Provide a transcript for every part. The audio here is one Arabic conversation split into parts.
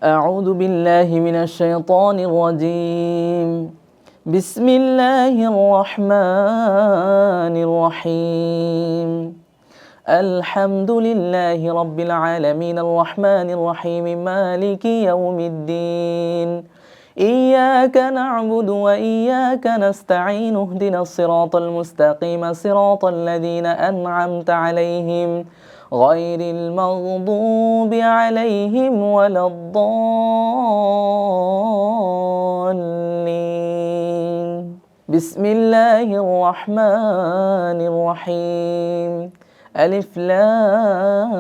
أعوذ بالله من الشيطان الرجيم. بسم الله الرحمن الرحيم. الحمد لله رب العالمين الرحمن الرحيم مالك يوم الدين. إياك نعبد وإياك نستعين اهدنا الصراط المستقيم صراط الذين أنعمت عليهم غير المغضوب عليهم ولا الضالين. بسم الله الرحمن الرحيم. ألف لام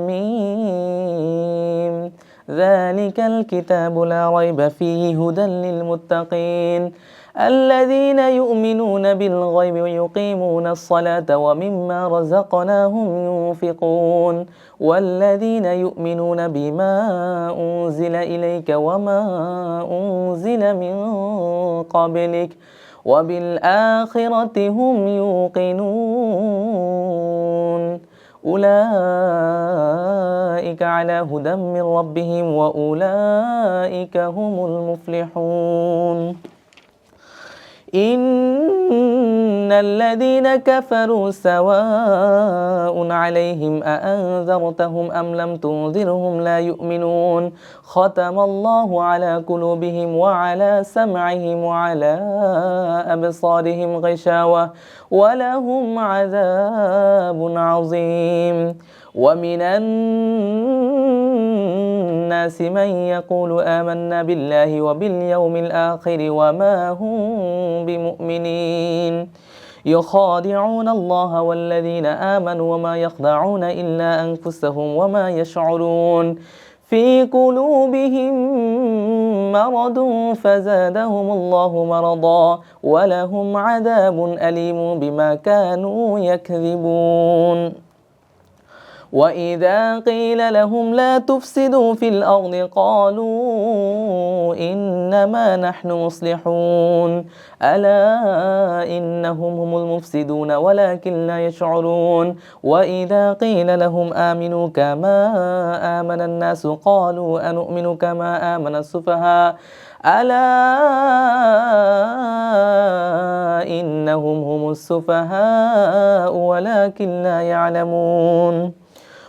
ميم. ذلك الكتاب لا ريب فيه هدى للمتقين الذين يؤمنون بالغيب ويقيمون الصلاة ومما رزقناهم ينفقون والذين يؤمنون بما أنزل إليك وما أنزل من قبلك وبالآخرة هم يوقنون أولئك على هدى من ربهم وأولئك هم المفلحون. إن الذين كفروا سواء عليهم أأنذرتهم أم لم تنذرهم لا يؤمنون ختم الله على قلوبهم وعلى سمعهم وعلى أبصارهم غشاوة ولهم عذاب عظيم. ومن الناس من يقول آمنا بالله وباليوم الآخر وما هم بمؤمنين يخادعون الله والذين آمنوا وما يخدعون إلا أنفسهم وما يشعرون في قلوبهم مرض فزادهم الله مرضا ولهم عذاب أليم بما كانوا يكذبون. وإذا قيل لهم لا تفسدوا في الأرض قالوا إنما نحن مصلحون ألا إنهم هم المفسدون ولكن لا يشعرون. وإذا قيل لهم آمنوا كما آمن الناس قالوا أنؤمن كما آمن السفهاء ألا إنهم هم السفهاء ولكن لا يعلمون.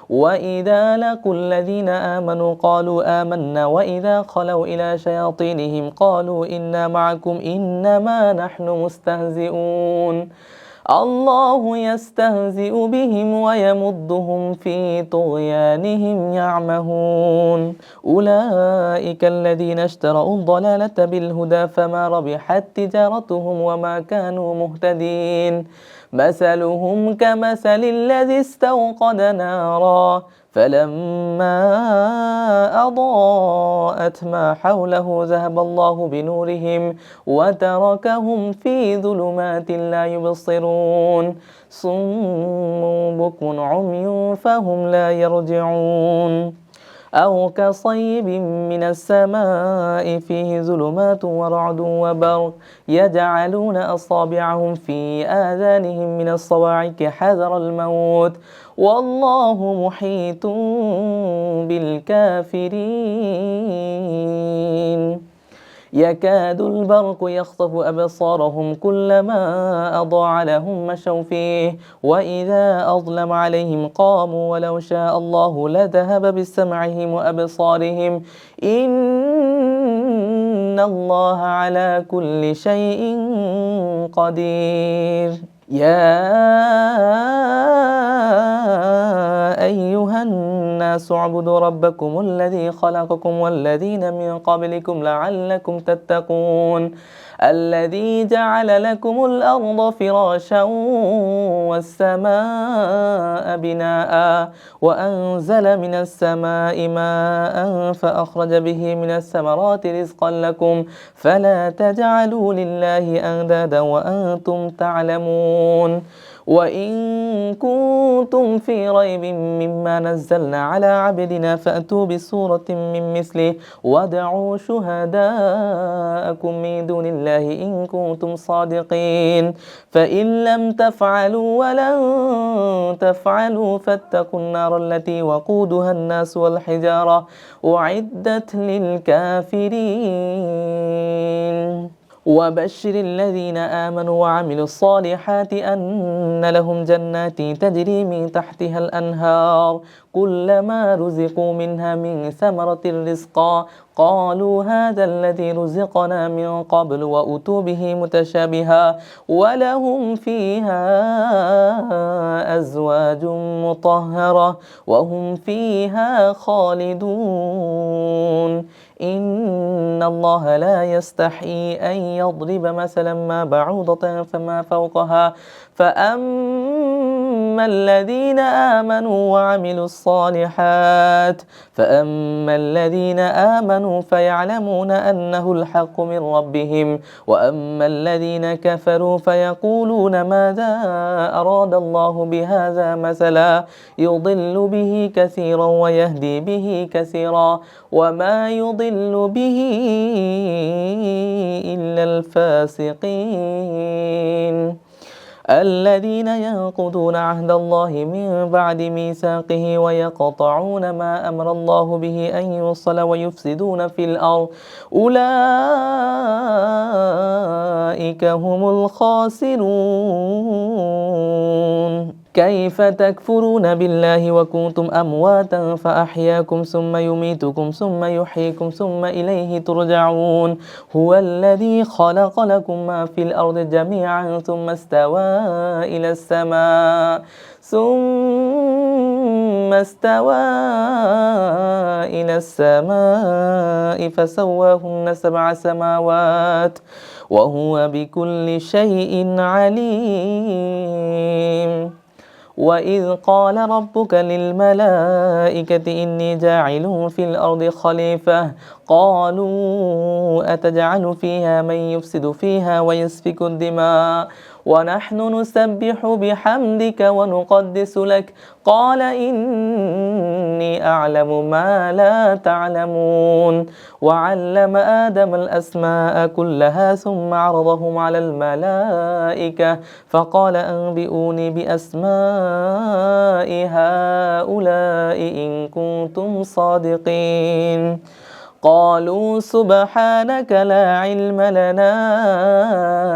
وإذا لقوا الذين آمنوا قالوا آمنا وإذا خلوا إلى شياطينهم قالوا إنا معكم إنما نحن مستهزئون الله يستهزئ بهم ويمدهم في طغيانهم يعمهون. أولئك الذين اشتروا الضلالة بالهدى فما ربحت تجارتهم وما كانوا مهتدين مثلهم كمثل الذي استوقد نارا فلما أضاءت ما حوله ذهب الله بنورهم وتركهم في ظلمات لا يبصرون صم بكم عمي فهم لا يرجعون. أو كصيب من السماء فيه ظلمات ورعد وبرق يجعلون أصابعهم في آذانهم من الصواعق حذر الموت والله محيط بالكافرين. يكاد البرق يخطف أبصارهم كلما أضاع لهم مشوا فيه وإذا أظلم عليهم قاموا ولو شاء الله لذهب بسمعهم وأبصارهم إن الله على كل شيء قدير. يا أيها الناس اعبدوا ربكم الذي خلقكم والذين من قبلكم لعلكم تتقون الذي جعل لكم الأرض فراشا والسماء بناء وأنزل من السماء ماء فأخرج به من الثمرات رزقا لكم فلا تجعلوا لله أندادا وأنتم تعلمون. وإن كنتم في ريب مما نزلنا على عبدنا فأتوا بسورة من مثله وادعوا شهداءكم من دون الله إن كنتم صادقين فإن لم تفعلوا ولن تفعلوا فاتقوا النار التي وقودها الناس والحجارة أعدت للكافرين وبشر الذين آمنوا وعملوا الصالحات أن لهم جنات تجري من تحتها الأنهار كلما رزقوا منها من ثمرة رزقا قالوا هذا الذي رزقنا من قبل وأتوا به متشابها ولهم فيها أزواج مطهرة وهم فيها خالدون إن الله لا يستحيي أن يضرب مثلا ما بعوضة فما فوقها فأما الذين آمنوا وعملوا الصالحات فيعلمون أنه الحق من ربهم وأما الذين كفروا فيقولون ماذا أراد الله بهذا مثلا يضل به كثيرا ويهدي به كثيرا وما يضل به إلا الفاسقين الذين ينقضون عهد الله من بعد ميثاقه ويقطعون ما أمر الله به أن يوصل ويفسدون في الأرض أولئك هم الخاسرون كيف تكفرون بالله وكنتم أمواتا فأحياكم ثم يميتكم ثم يحييكم ثم إليه ترجعون هو الذي خلق لكم ما في الأرض جميعا ثم استوى إلى السماء فسواهن 7 سماوات وهو بكل شيء عليم وإذ قال ربك للملائكة إني جاعل في الأرض خليفة قالوا أتجعل فيها من يفسد فيها ويسفك الدماء ونحن نسبح بحمدك ونقدس لك قال إني أعلم ما لا تعلمون وعلم آدم الأسماء كلها ثم عرضهم على الملائكة فقال أنبئوني بأسماء هؤلاء إن كنتم صادقين قالوا سبحانك لا علم لنا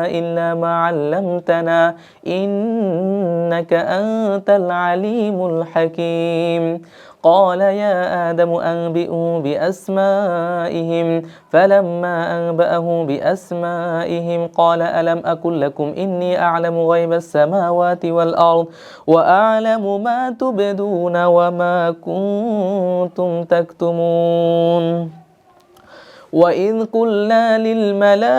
إلا ما علمتنا إنك أنت العليم الحكيم قال يا آدم أنبئوا بأسمائهم فلما أنبأه بأسمائهم قال ألم أقل لكم إني أعلم غيب السماوات والأرض وأعلم ما تبدون وما كنتم تكتمون وإذ قلنا للملائكة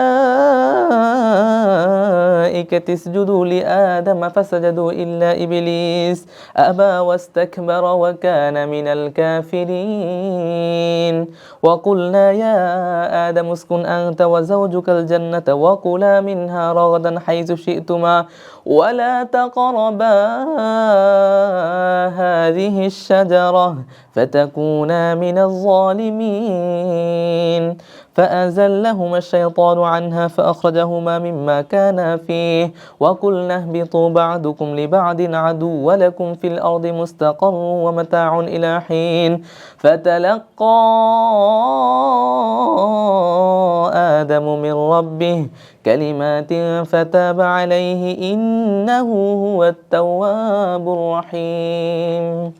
اسجدوا لآدم فسجدوا إلا إبليس أبى واستكبر وكان من الكافرين وقلنا يا آدم اسكن أنت وزوجك الجنة وكلا منها رغدا حيث شئتما ولا تقربا هذه الشجرة فتكونا من الظالمين فأزلهما الشيطان عنها فأخرجهما مما كانا فيه وقلنا اهبطوا بعضكم لبعض عدو ولكم في الأرض مستقر ومتاع إلى حين فتلقى آدم من ربه كلمات فتاب عليه إنه هو التواب الرحيم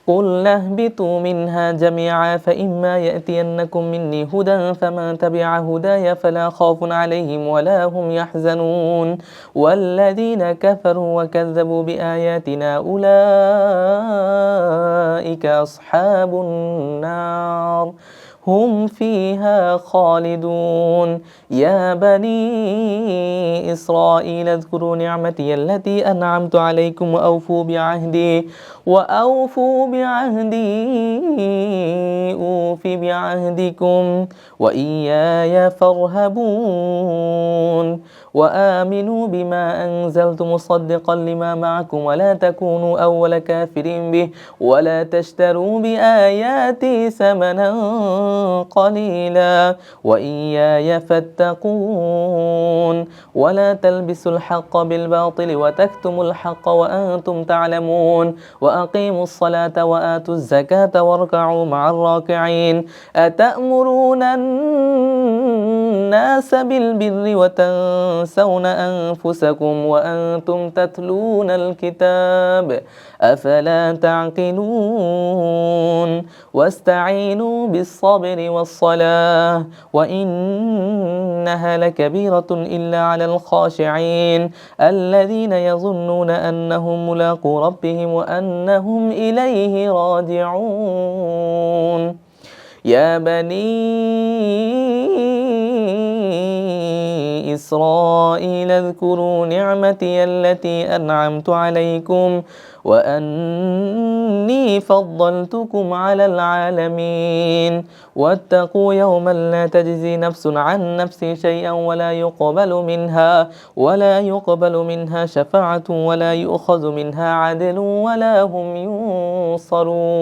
قلنا اهبطوا منها جميعا فإما يأتينكم مني هدى فمن تبع هداي فلا خوف عليهم ولا هم يحزنون والذين كفروا وكذبوا بآياتنا أولئك أصحاب النار هم فيها خالدون يا بني إسرائيل اذكروا نعمتي التي أنعمت عليكم وأوفوا بعهدي أوف بعهدكم وإياي فارهبون وآمنوا بما أنزلت مصدقا لما معكم ولا تكونوا أول كافر به ولا تشتروا بآياتي ثمنا قليلا وإياي فاتقون ولا تلبسوا الحق بالباطل وتكتموا الحق وأنتم تعلمون وأقيموا الصلاة وآتوا الزكاة واركعوا مع الراكعين أتأمرون الناس بالبر وتنسون أنفسكم وأنتم تتلون الكتاب أفلا تعقلون واستعينوا بالصبر والصلاة وإنها لكبيرة إلا على الخاشعين الذين يظنون أنهم ملاقو ربهم وأنهم إليه راجعون يا بني إسرائيل اذكروا نعمتي التي أنعمت عليكم وأني فضلتكم على العالمين واتقوا يوما لا تجزي نفس عن نفس شيئا ولا يقبل منها شفاعة ولا يؤخذ منها عدل ولا هم ينصرون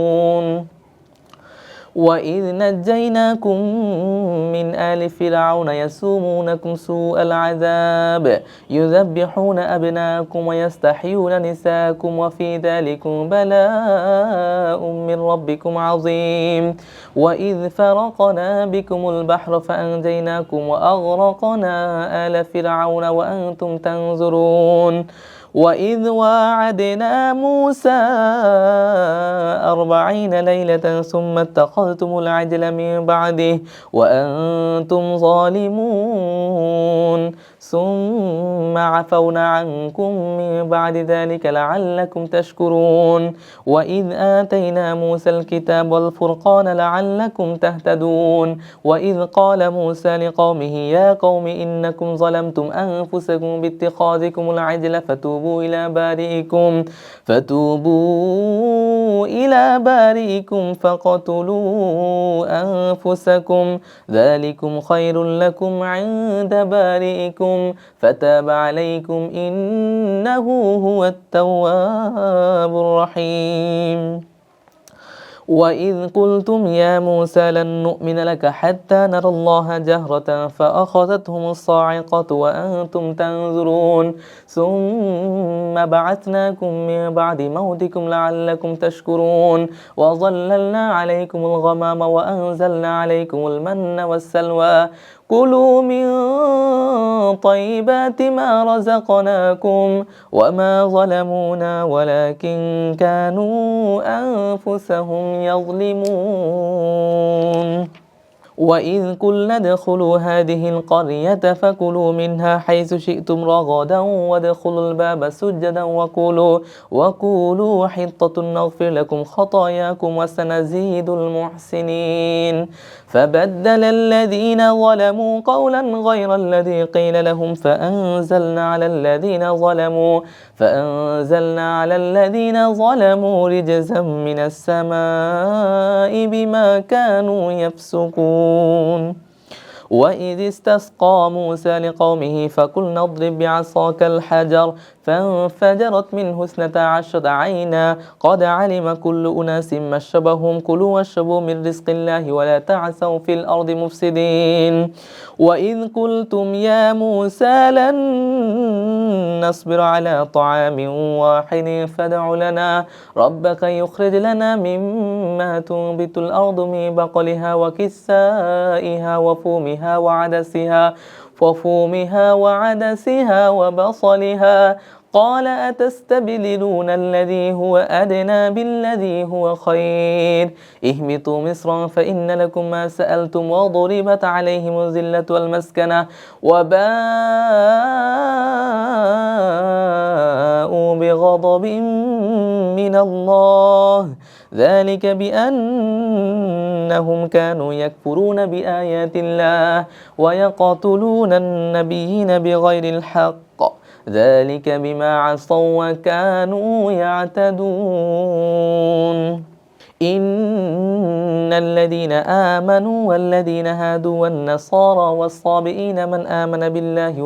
وإذ نجيناكم من آل فرعون يسومونكم سوء العذاب يذبحون أبناءكم ويستحيون نساءكم وفي ذلكم بلاء من ربكم عظيم وإذ فرقنا بكم البحر فأنجيناكم وأغرقنا آل فرعون وأنتم تنظرون وإذ واعدنا موسى 40 ليلة ثم اتخذتم العجل من بعده وأنتم ظالمون ثم عفونا عنكم من بعد ذلك لعلكم تشكرون وإذ آتينا موسى الكتاب والفرقان لعلكم تهتدون وإذ قال موسى لقومه يا قوم إنكم ظلمتم أنفسكم باتخاذكم العجل فتوبوا إلى بارئكم فاقتلوا أنفسكم ذلكم خير لكم عند بارئكم فتاب عليكم إنه هو التواب الرحيم وإذ قلتم يا موسى لن نؤمن لك حتى نرى الله جهرة فأخذتهم الصاعقة وأنتم تنظرون ثم بعثناكم من بعد موتكم لعلكم تشكرون وظللنا عليكم الغمام وأنزلنا عليكم المن والسلوى كلوا من طيبات ما رزقناكم وما ظلمونا ولكن كانوا أنفسهم يظلمون وإذ قلنا ادخلوا هذه القرية فكلوا منها حيث شئتم رغدا وادخلوا الباب سجدا وقولوا حطة نغفر لكم خطاياكم وسنزيد المحسنين فبدل الذين ظلموا قولا غير الذي قيل لهم فأنزلنا على الذين ظلموا رجزا من السماء بما كانوا يفسقون وإذ استسقى موسى لقومه فقلنا اضرب بعصاك الحجر فانفجرت منه 12 عينا قد علم كل أناس مشربهم كلوا واشربوا من رزق الله ولا تعثوا في الأرض مفسدين وإذ قلتم يا موسى لن نصبر على طعام واحد فادع لنا ربك يخرج لنا مما تنبت الأرض من بقلها وكسائها وفومها وعدسها وبصلها قال أتستبدلون الذي هو أدنى بالذي هو خير اهبطوا مصرا فإن لكم ما سألتم وضربت عليهم الذلة والمسكنة وباءوا بغضب من الله ذلك بأنهم كانوا يكفرون بآيات الله ويقتلون النبيين بغير الحق ذلك بما عصوا وكانوا يعتدون إن الذين آمنوا والذين هادوا والنصارى والصابئين من آمن بالله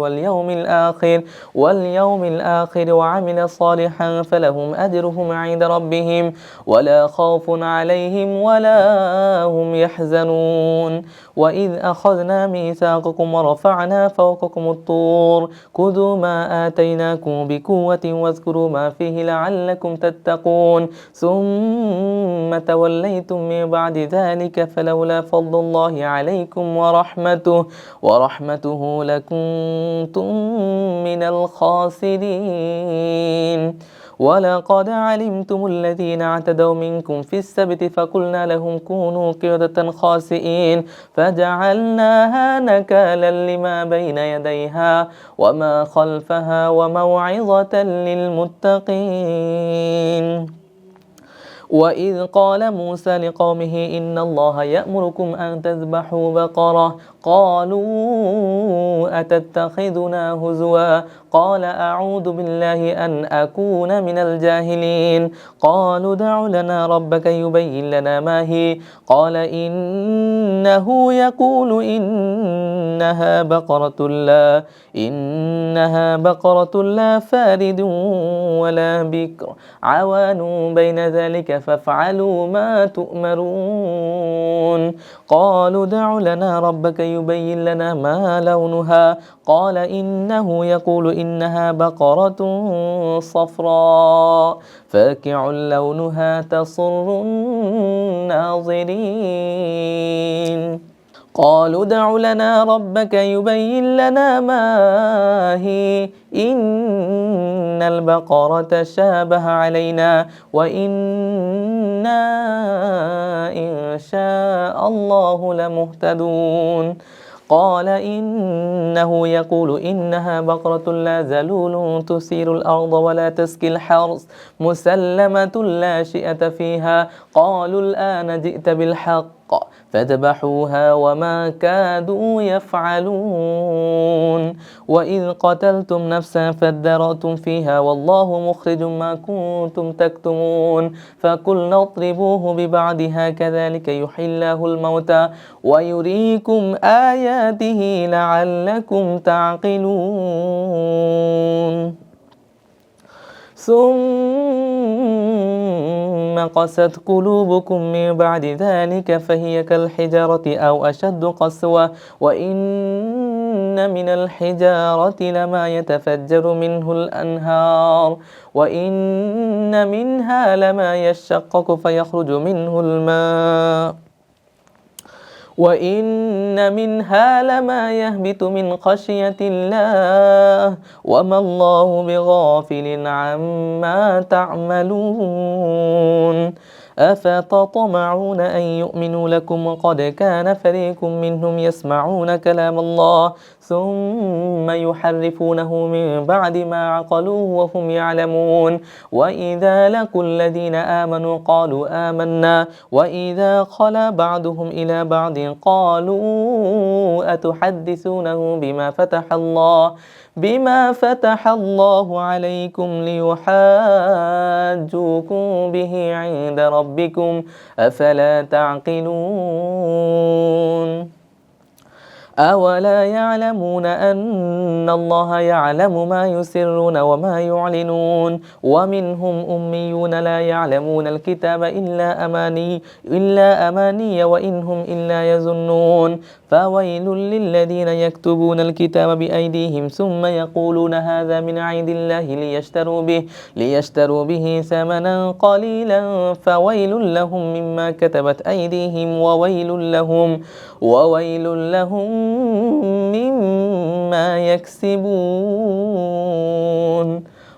واليوم الآخر وعمل صالحا فلهم أجرهم عند ربهم ولا خوف عليهم ولا هم يحزنون وإذ أخذنا ميثاقكم ورفعنا فوقكم الطور خذوا ما آتيناكم بقوة واذكروا ما فيه لعلكم تتقون ثم توليتم من بعد ذلك فلولا فضل الله عليكم ورحمته لكنتم من الخاسرين ولقد علمتم الذين اعتدوا منكم في السبت فقلنا لهم كونوا قردة خاسئين فجعلناها نكالا لما بين يديها وما خلفها وموعظة للمتقين وإذ قال موسى لقومه إن الله يأمركم أن تذبحوا بقرة قالوا أتتخذنا هزوا قال أعوذ بالله أن أكون من الجاهلين قالوا ادع لنا ربك يبين لنا ما هي قال إنه يقول إنها بقرة لا فارد ولا بكر عوان بين ذلك فافعلوا ما تؤمرون قالوا ادع لنا ربك يبين لنا ما لونها قال إنه يقول إنها بقرة صفراء فاقع لونها تسر الناظرين قالوا ادع لنا ربك يبين لنا ما هي إن البقرة شابه علينا وإنا إن شاء الله لمهتدون قال إنه يقول إنها بقرة لا ذلول تثير الأرض ولا تسقي الحرث مسلمة لا شيئة فيها قالوا الآن جئت بالحق فذبحوها وما كادوا يفعلون وإذ قتلتم نفسا فادارأتم فيها والله مخرج ما كنتم تكتمون فقلنا اضربوه ببعضها كذلك يحيي الله الموتى ويريكم آياته لعلكم تعقلون ثم قست قلوبكم من بعد ذلك فهي كالحجارة أو أشد قسوة وإن من الحجارة لما يتفجر منه الأنهار وإن منها لما يشقق فيخرج منه الماء وإن منها لما يهبط من خشية الله وما الله بغافل عما تعملون أفتطمعون أن يؤمنوا لكم وقد كان فريق منهم يسمعون كلام الله ثم يحرفونه من بعد ما عقلوه وهم يعلمون وإذا لقوا الذين آمنوا قالوا آمنا وإذا خلا بعضهم إلى بعض قالوا أتحدثونه بما فتح الله عليكم ليحاجوكم به عند ربكم أفلا تعقلون أولا يعلمون أن الله يعلم ما يسرون وما يعلنون ومنهم أميون لا يعلمون الكتاب إلا أماني وإنهم إلا يظنون فويل للذين يكتبون الكتاب بأيديهم ثم يقولون هذا من عند الله ليشتروا به ثمنا قليلا فويل لهم مما كتبت أيديهم وويل لهم مما يكسبون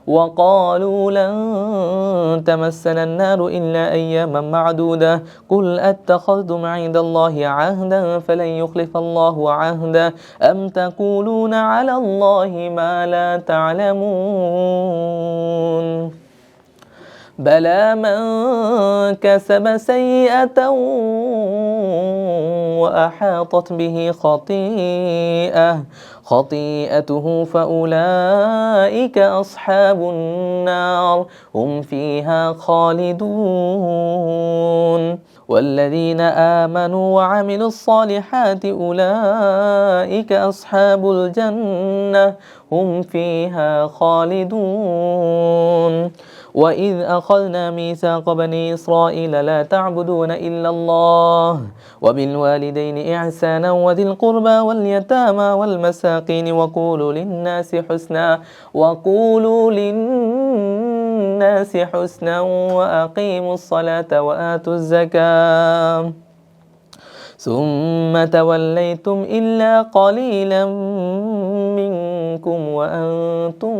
وقالوا لن تمسنا النار إلا أياما معدودة قل أتخذتم عند الله عهدا فلن يخلف الله عهده أم تقولون على الله ما لا تعلمون بلى من كسب سيئة وأحاطت به خطيئته فأولئك أصحاب النار هم فيها خالدون. والذين آمنوا وعملوا الصالحات أولئك أصحاب الجنة هم فيها خالدون. وإذ أخذنا ميثاق بني إسرائيل لا تعبدون إلا الله وبالوالدين إحسانا وذي القربى واليتامى والمساكين وقولوا للناس حسنا وأقيموا الصلاة وآتوا الزكاة ثم توليتم إلا قليلا منكم وأنتم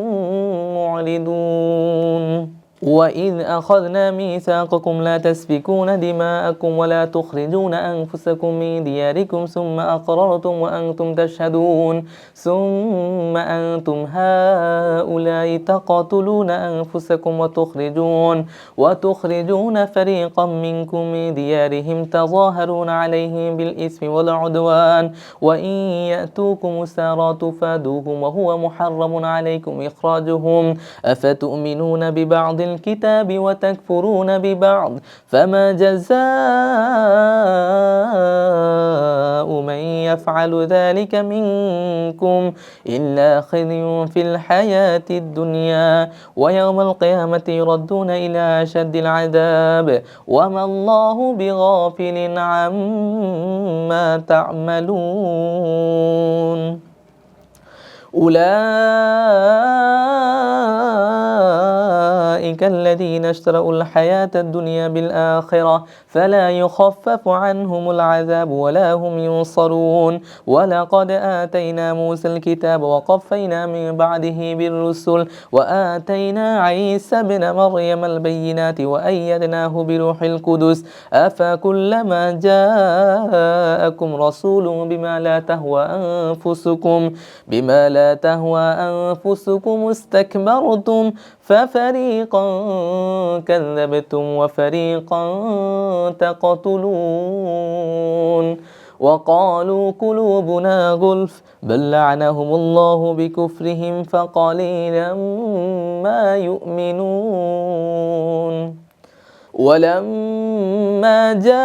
معرضون. وإذ أخذنا ميثاقكم لا تسفكون دماءكم ولا تخرجون أنفسكم من دياركم ثم أقررتم وأنتم تشهدون ثم أنتم هؤلاء تقتلون أنفسكم وتخرجون فريقا منكم من ديارهم تظاهرون عليهم بالإثم والعدوان وإن يأتوكم أسارى تفادوهم وهو محرم عليكم إخراجهم أفتؤمنون ببعض الكتاب وتكفرون ببعض فما جزاء من يفعل ذلك منكم إلا خزي في الحياة الدنيا ويوم القيامة يردون إلى أشد العذاب وما الله بغافل عما تعملون. أولئك الذين اشتروا الحياة الدنيا بالآخرة فلا يخفف عنهم العذاب ولا هم ينصرون. ولقد آتينا موسى الكتاب وقفينا من بعده بالرسل وآتينا عيسى ابن مريم البينات وأيدناه بروح القدس أفكلما جاءكم رسول بما لا تهوى أنفسكم استكبرتم ففريقا كذبتم وفريقا تقتلون. وقالوا قلوبنا غلف بل لعنهم الله بكفرهم فقليلا ما يؤمنون. ولما جاءهم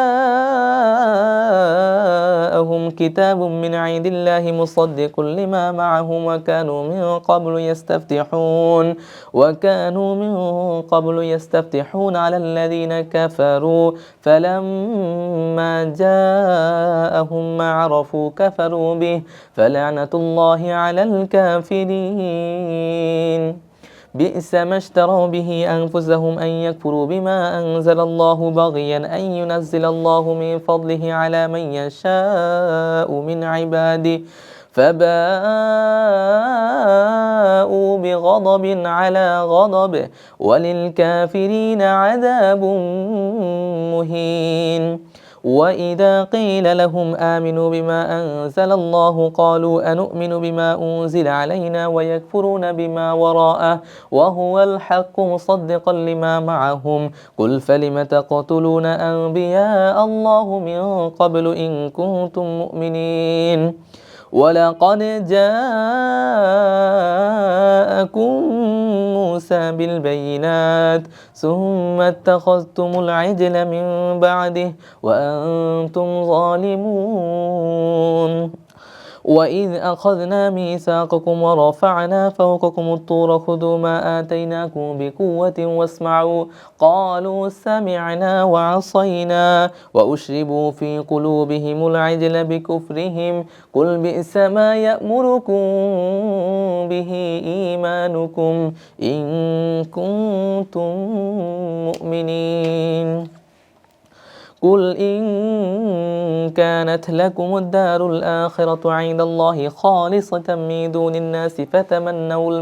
كتاب من عند الله مصدق لما معهم وكانوا من قبل يستفتحون على الذين كفروا فلما جاءهم ما عرفوا كفروا به فلعنة الله على الكافرين. بئس ما اشتروا به أنفسهم أن يكفروا بما أنزل الله بغيا أن ينزل الله من فضله على من يشاء من عباده فباءوا بغضب على غضب وللكافرين عذاب مهين. وإذا قيل لهم آمنوا بما أنزل الله قالوا أنؤمن بما أنزل علينا ويكفرون بما وراءه وهو الحق مصدقا لما معهم قل فلم تقتلون أنبياء الله من قبل إن كنتم مؤمنين. ولقد جاءكم موسى بالبينات ثم اتخذتم العجل من بعده وأنتم ظالمون. وإذ أخذنا ميثاقكم ورفعنا فوقكم الطور خذوا ما آتيناكم بقوة واسمعوا قالوا سمعنا وعصينا وأشربوا في قلوبهم العجل بكفرهم قل بئس ما يأمركم به إيمانكم إن كنتم مؤمنين. قل إن كانت لكم الدار الآخرة عند الله خالصة من دون الناس فتمنوا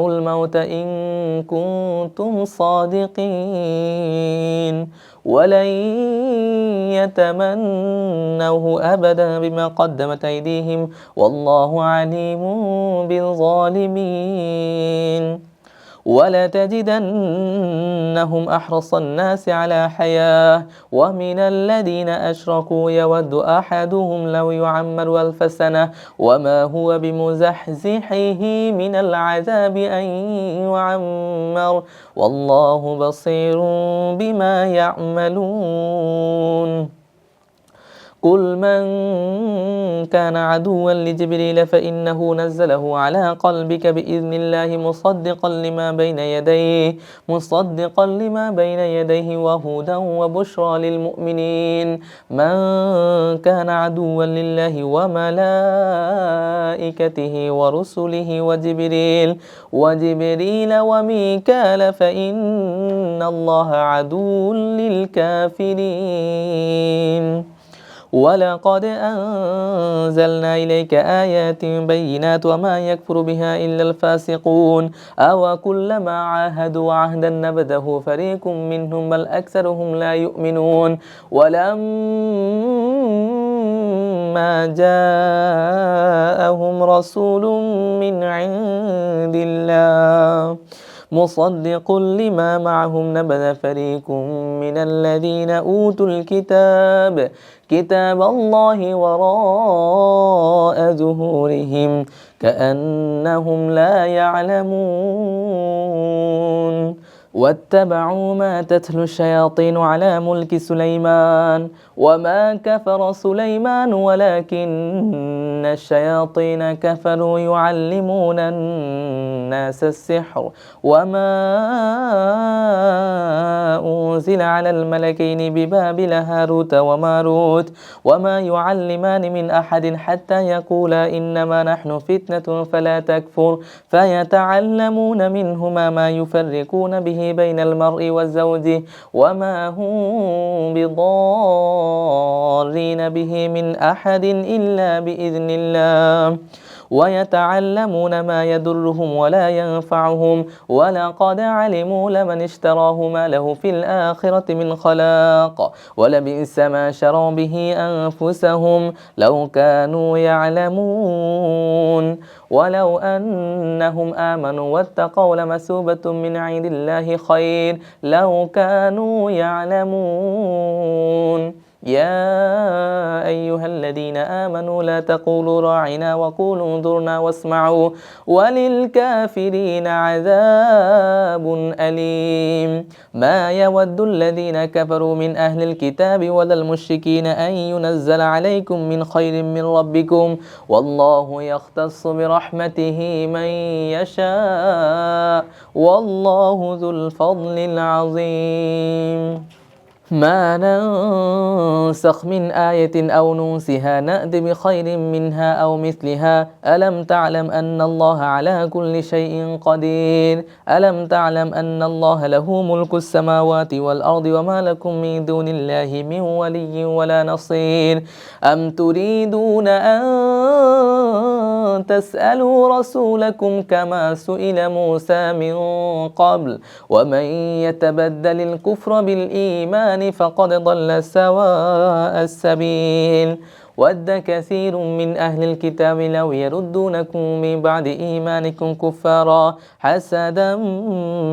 الموت إن كنتم صادقين ولن يتمنوه أبدا بما قدمت أيديهم والله عليم بالظالمين. ولتجدنهم أحرص الناس على حياة ومن الذين أشركوا يود أحدهم لو يعمر 1000 سنة وما هو بمزحزحه من العذاب أن يعمر والله بصير بما يعملون. قل من كان عدوا لجبريل فإنه نزله على قلبك بإذن الله مصدقا لما بين يديه وهدى وبشرى للمؤمنين. من كان عدوا لله وملائكته ورسله وجبريل وميكال فإن الله عدو للكافرين. ولقد أنزلنا إليك آيات بينات وما يكفر بها إلا الفاسقون. أو كلما عاهدوا عهدا نبذه فريق منهم بل أكثرهم لا يؤمنون. ولما جاءهم رسول من عند الله مصدق لما معهم نبذ فريق من الذين أوتوا كتاب الله وراء ظهورهم كأنهم لا يعلمون. واتبعوا ما تتلو الشياطين على ملك سليمان وما كفر سليمان ولكن الشياطين كفروا يعلمون الناس السحر وما أنزل على الملكين ببابل هاروت وماروت وما يعلمان من أحد حتى يقولا إنما نحن فتنة فلا تكفر فيتعلمون منهما ما يفرقون به بين المرء والزوج وما هم بضارين به من أحد إلا بإذن الله ويتعلمون ما يضرهم ولا ينفعهم ولقد علموا لمن اشتراه ما له في الآخرة من خلاق ولبئس ما شروا به أنفسهم لو كانوا يعلمون. ولو أنهم آمنوا واتقوا لمثوبة من عند الله خير لو كانوا يعلمون. يا أيها الذين آمنوا لا تقولوا راعنا وقولوا انظرنا واسمعوا وللكافرين عذاب أليم. ما يود الذين كفروا من أهل الكتاب ولا المشركين أن ينزل عليكم من خير من ربكم والله يختص برحمته من يشاء والله ذو الفضل العظيم. ما ننسخ من آية أو ننسها نأت بخير منها أو مثلها ألم تعلم أن الله على كل شيء قدير ألم تعلم أن الله له ملك السماوات والأرض وما لكم من دون الله من ولي ولا نصير. أم تريدون أن تسألوا رسولكم كما سئل موسى من قبل ومن يتبدل الكفر بالإيمان فقد ضل سواء السبيل. ود كثير من أهل الكتاب لو يردونكم من بعد إيمانكم كفارا حسدا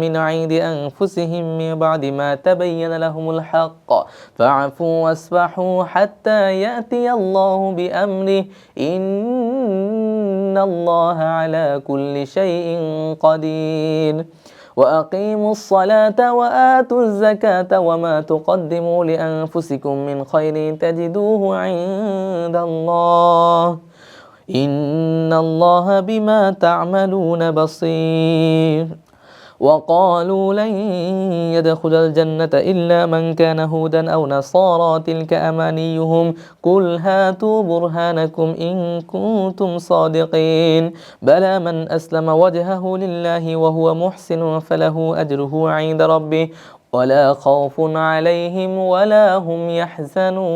من عند أنفسهم من بعد ما تبين لهم الحق فاعفوا واصفحوا حتى يأتي الله بأمره إن الله على كل شيء قدير. وأقيموا الصلاة وآتوا الزكاة وما تقدموا لأنفسكم من خير تجدوه عند الله إن الله بما تعملون بصير. وقالوا لن يدخل الجنة إلا من كان هودا أو نصارى تلك أمانيهم قل هاتوا برهانكم إن كنتم صادقين بلى من أسلم وجهه لله وهو محسن فله أجره عند ربه ولا خوف عليهم ولا هم يحزنون.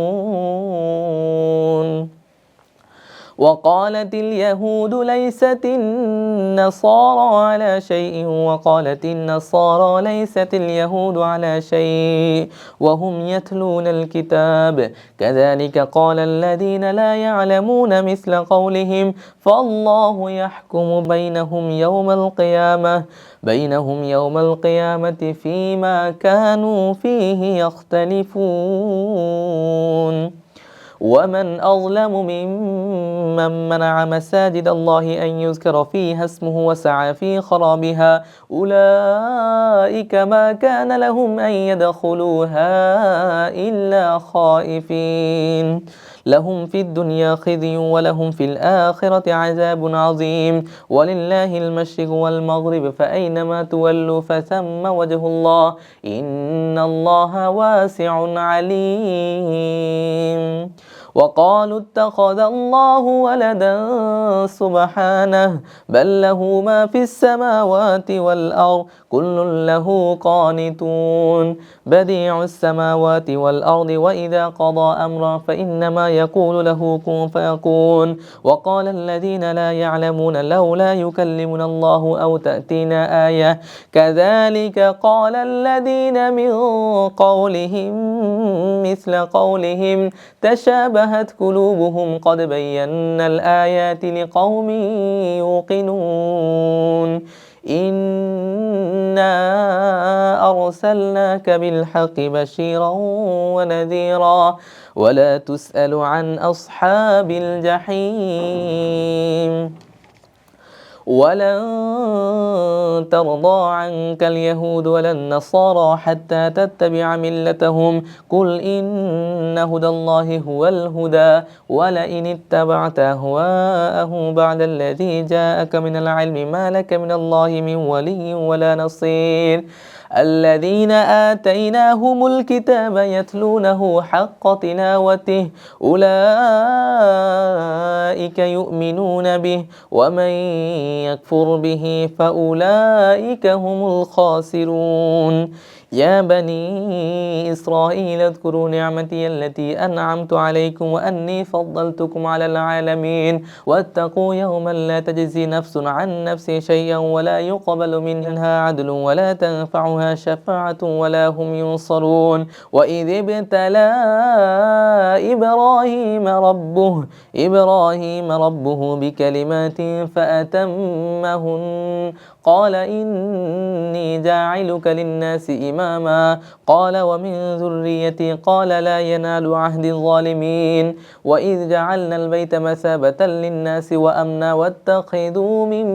وقالت اليهود ليست النصارى على شيء وقالت النصارى ليست اليهود على شيء وهم يتلون الكتاب كذلك قال الذين لا يعلمون مثل قولهم فالله يحكم بينهم يوم القيامة فيما كانوا فيه يختلفون ومن أظلم ممن منع مساجد الله أن يذكر فيها اسمه وسعى في خرابها أولئك ما كان لهم أن يدخلوها إلا خائفين لهم في الدنيا خزي ولهم في الآخرة عذاب عظيم ولله المشرق والمغرب فأينما تولوا فثم وجه الله إن الله واسع عليم وقالوا اتخذ الله ولدا سبحانه بل له ما في السماوات والأرض كل له قانتون بديع السماوات والأرض وإذا قضى أمرا فإنما يقول له كن فيكون وقال الذين لا يعلمون لولا يكلمنا الله أو تأتينا آية كذلك قال الذين من قولهم مثل قولهم تشابهت قلوبهم قد بينا الآيات لقوم يوقنون إنا أرسلناك بالحق بشيرا ونذيرا ولا تسأل عن أصحاب الجحيم ولن ترضى عنك اليهود ولا النصارى حتى تتبع ملتهم قل إن هدى الله هو الهدى ولئن اتبعت أهواءهم بعد الذي جاءك من العلم ما لك من الله من ولي ولا نصير الذين آتيناهم الكتاب يتلونه حق تلاوته أولئك يؤمنون به ومن يكفر به فأولئك هم الخاسرون يا بني إسرائيل اذكروا نعمتي التي أنعمت عليكم وأني فضلتكم على العالمين واتقوا يوما لا تجزي نفس عن نفس شيئا ولا يقبل منها عدل ولا تنفعها شفاعة ولا هم ينصرون وإذ ابتلى إبراهيم ربه بكلمات فأتمهن قال إني جاعلك للناس إماما قال ومن ذريتي قال لا ينال عهد الظالمين وإذ جعلنا البيت مثابة للناس وأمنا واتخذوا من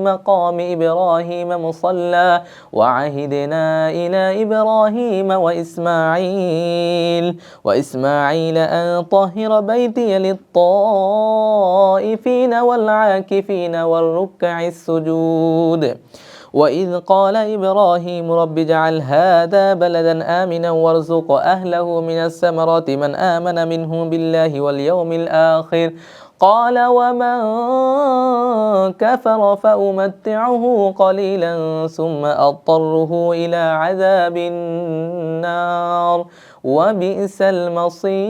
مقام إبراهيم مصلى وعهدنا إلى إبراهيم وإسماعيل أن طهر بيتي للطائفين والعاكفين والركع السجود وإذ قال إبراهيم رب اجعل هذا بلدا آمنا وارزق أهله من الثمرات من آمن منهم بالله واليوم الآخر قال ومن كفر فأمتعه قليلا ثم أضطره إلى عذاب النار وبئس المصير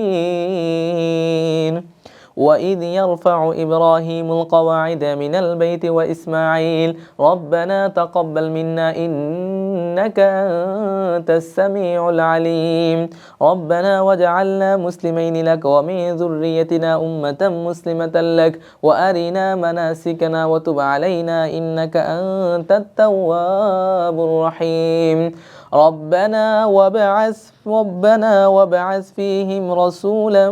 وإذ يرفع إبراهيم القواعد من البيت وإسماعيل ربنا تقبل منا إنك أنت السميع العليم ربنا واجعلنا مسلمين لك ومن ذريتنا أمة مسلمة لك وأرنا مناسكنا وتب علينا إنك أنت التواب الرحيم ربنا وابعث فيهم رسولا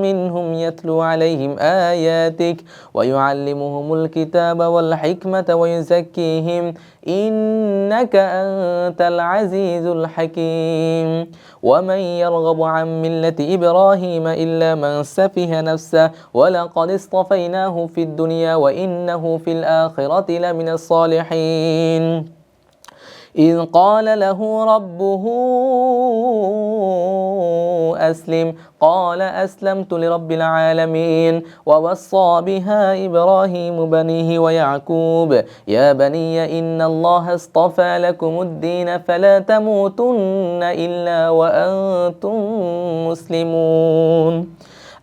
منهم يتلو عليهم آياتك ويعلمهم الكتاب والحكمة ويزكيهم إنك أنت العزيز الحكيم ومن يرغب عن ملة إبراهيم إلا من سفه نفسه ولقد اصطفيناه في الدنيا وإنه في الآخرة لمن الصالحين إذ قال له ربه أسلم قال أسلمت لرب العالمين ووصى بها إبراهيم بنيه ويعقوب يا بني إن الله اصطفى لكم الدين فلا تموتن إلا وأنتم مسلمون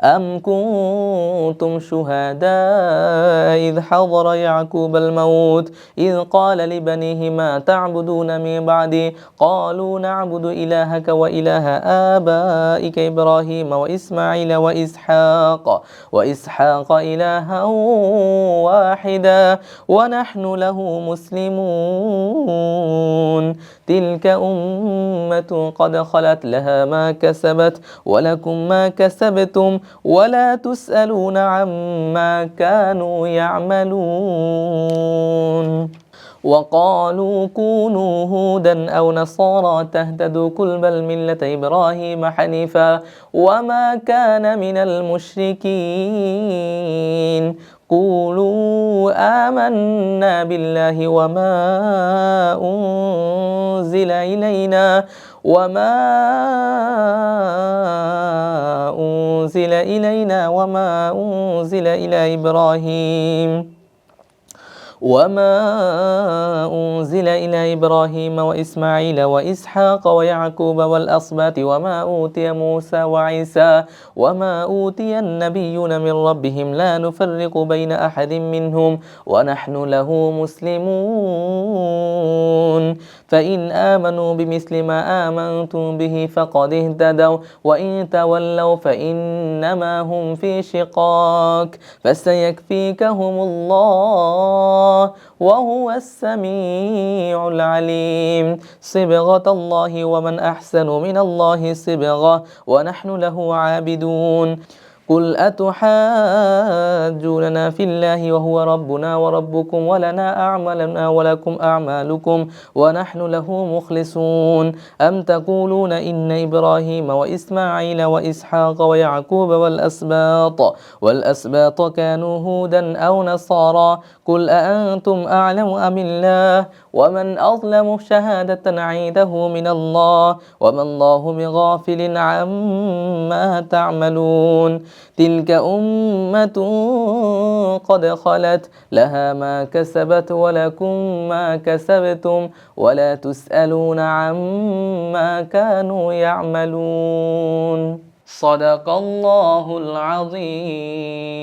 أم كنتم شهداء إذ حضر يعقوب الموت إذ قال لبنيه ما تعبدون من بعدي قالوا نعبد إلهك وإله آبائك إبراهيم وإسماعيل وإسحاق إلها واحدا ونحن له مسلمون تلك أمة قد خلت لها ما كسبت ولكم ما كسبتم ولا تسألون عما كانوا يعملون وقالوا كونوا هودا أو نصارى تهتدوا قل بل ملة إبراهيم حنيفا وما كان من المشركين قولوا آمنا بالله أنزل إلينا وما أنزل إلى إبراهيم وإسماعيل وإسحاق ويعقوب والأسباط وما أوتي موسى وعيسى وما أوتي النبيون من ربهم لا نفرق بين أحد منهم ونحن له مسلمون فإن آمنوا بمثل ما آمنتم به فقد اهتدوا وإن تولوا فإنما هم في شقاق فسيكفيكهم الله وهو السميع العليم صبغة الله ومن أحسن من الله صبغة ونحن له عابدون قل أتحاجوننا في الله وهو ربنا وربكم ولنا أعمالنا ولكم أعمالكم ونحن له مخلصون أم تقولون إن إبراهيم وإسماعيل وإسحاق ويعقوب والأسباط كانوا هودا أو نصارى قل أأنتم أعلم أم الله ومن أظلم شهادة عنده من الله وما الله بغافل عما تعملون تلك أمة قد خلت لها ما كسبت ولكم ما كسبتم ولا تسألون عما كانوا يعملون صدق الله العظيم.